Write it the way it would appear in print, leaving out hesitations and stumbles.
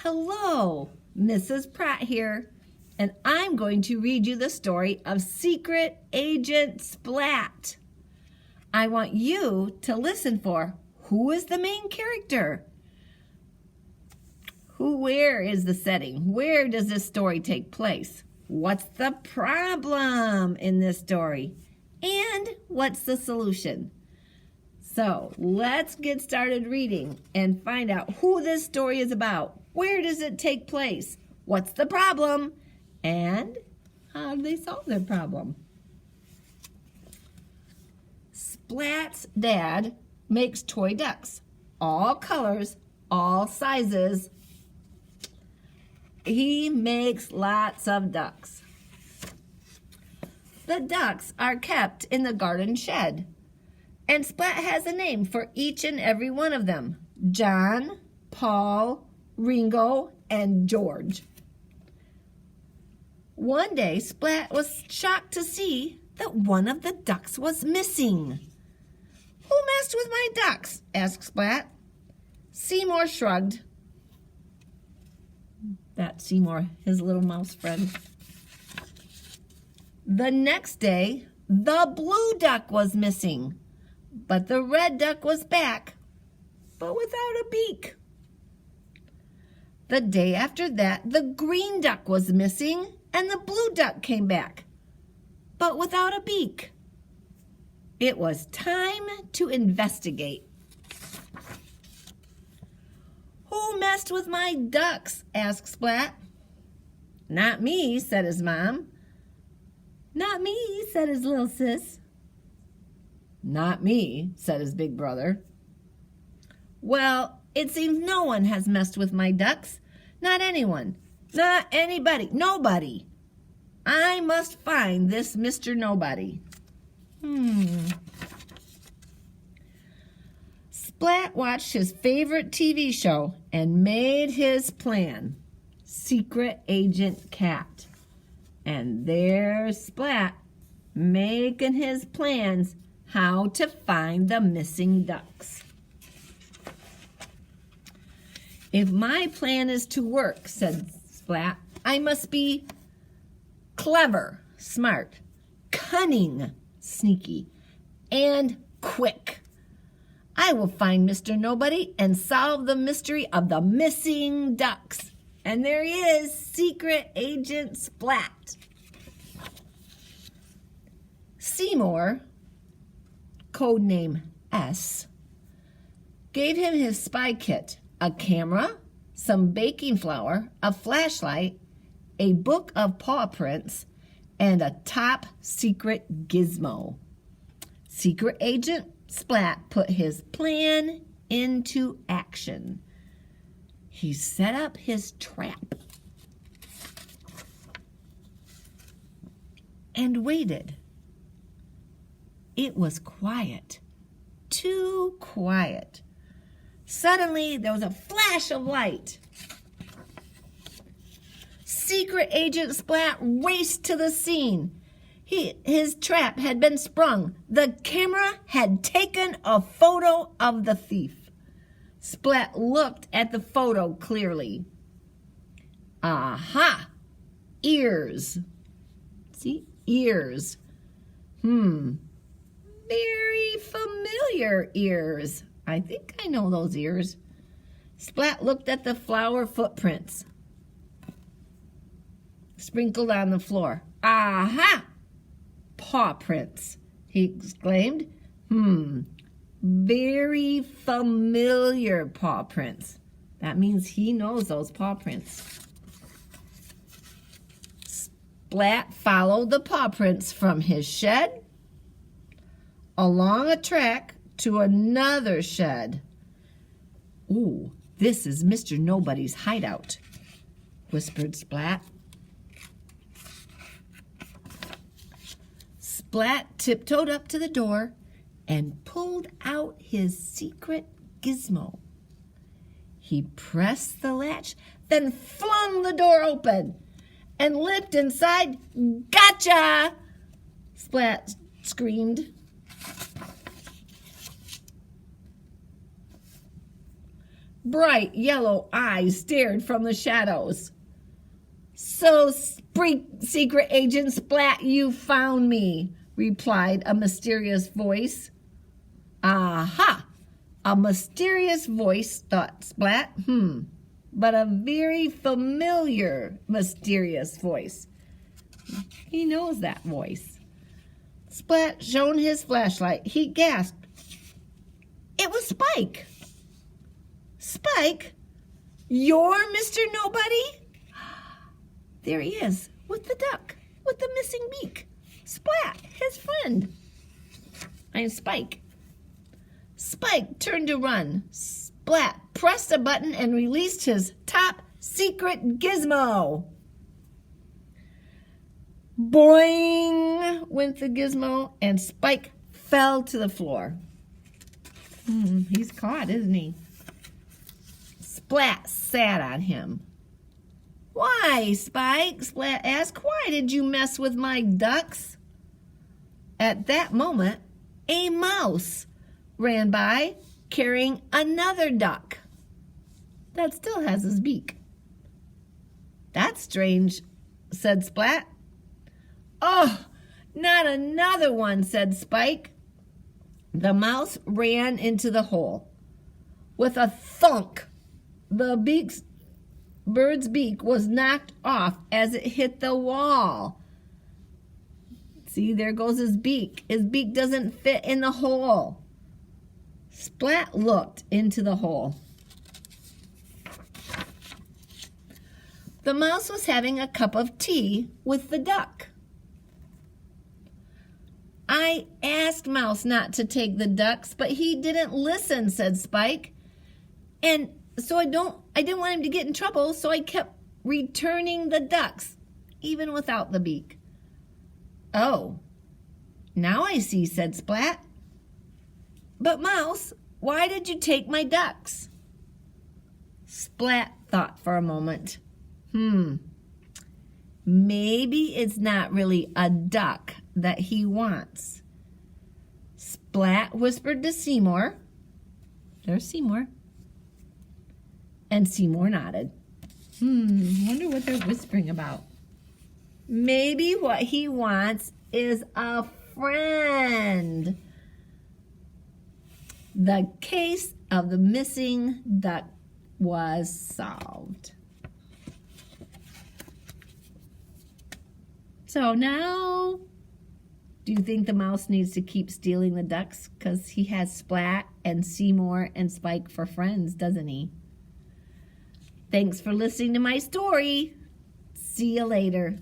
Hello, Mrs. Pratt here, and I'm going to read you the story of Secret Agent Splat. I want you to listen for who is the main character? Where is the setting? Where does this story take place? What's the problem in this story? And what's the solution? So let's get started reading and find out who this story is about. Where does it take place? What's the problem? And how do they solve their problem? Splat's dad makes toy ducks, all colors, all sizes. He makes lots of ducks. The ducks are kept in the garden shed, and Splat has a name for each and every one of them: John, Paul, Ringo, and George. One day, Splat was shocked to see that one of the ducks was missing. "Who messed with my ducks?" asked Splat. Seymour shrugged. That's Seymour, his little mouse friend. The next day, the blue duck was missing, but the red duck was back, but without a beak. The day after that, the green duck was missing, and the blue duck came back, but without a beak. It was time to investigate. "Who messed with my ducks?" asked Splat. "Not me," said his mom. "Not me," said his little sis. "Not me," said his big brother. "Well, it seems no one has messed with my ducks. Not anyone. Not anybody. Nobody. I must find this Mr. Nobody." Splat watched his favorite TV show and made his plan. Secret Agent Cat. And there's Splat making his plans how to find the missing ducks. "If my plan is to work," said Splat, "I must be clever, smart, cunning, sneaky, and quick. I will find Mr. Nobody and solve the mystery of the missing ducks." And there he is, Secret Agent Splat. Seymour, codename S, gave him his spy kit: a camera, some baking flour, a flashlight, a book of paw prints, and a top secret gizmo. Secret Agent Splat put his plan into action. He set up his trap and waited. It was quiet, too quiet. Suddenly, there was a flash of light. Secret Agent Splat raced to the scene. His trap had been sprung. The camera had taken a photo of the thief. Splat looked at the photo clearly. Aha! Ears. See? Ears. Very familiar ears. I think I know those ears. Splat looked at the flower footprints sprinkled on the floor. Aha! Paw prints, he exclaimed. Very familiar paw prints. That means he knows those paw prints. Splat followed the paw prints from his shed along a track to another shed. "Ooh, this is Mr. Nobody's hideout," whispered Splat. Splat tiptoed up to the door and pulled out his secret gizmo. He pressed the latch, then flung the door open and leaped inside. "Gotcha!" Splat screamed. Bright yellow eyes stared from the shadows. "So, secret agent Splat, you found me," replied a mysterious voice. "Aha! A mysterious voice," thought Splat. But a very familiar, mysterious voice. He knows that voice. Splat shone his flashlight. He gasped. It was Spike. "Spike? You're Mr. Nobody?" There he is, with the duck, with the missing beak. Splat, his friend. I'm Spike. Spike turned to run. Splat pressed a button and released his top secret gizmo. Boing went the gizmo, and Spike fell to the floor. He's caught, isn't he? Splat sat on him. "Why, Spike?" Splat asked. "Why did you mess with my ducks?" At that moment, a mouse ran by carrying another duck that still has his beak. "That's strange," said Splat. "Oh, not another one," said Spike. The mouse ran into the hole. With a thunk, the bird's beak was knocked off as it hit the wall. See, there goes his beak. His beak doesn't fit in the hole. Splat looked into the hole. The mouse was having a cup of tea with the duck. "I asked Mouse not to take the ducks, but he didn't listen," said Spike. "And so I didn't want him to get in trouble, so I kept returning the ducks, even without the beak." "Oh, now I see," said Splat. "But Mouse, why did you take my ducks?" Splat thought for a moment. Maybe it's not really a duck that he wants. Splat whispered to Seymour. There's Seymour. And Seymour nodded. Wonder what they're whispering about. Maybe what he wants is a friend. The case of the missing duck was solved. So now, do you think the mouse needs to keep stealing the ducks? Because he has Splat and Seymour and Spike for friends, doesn't he? Thanks for listening to my story. See you later.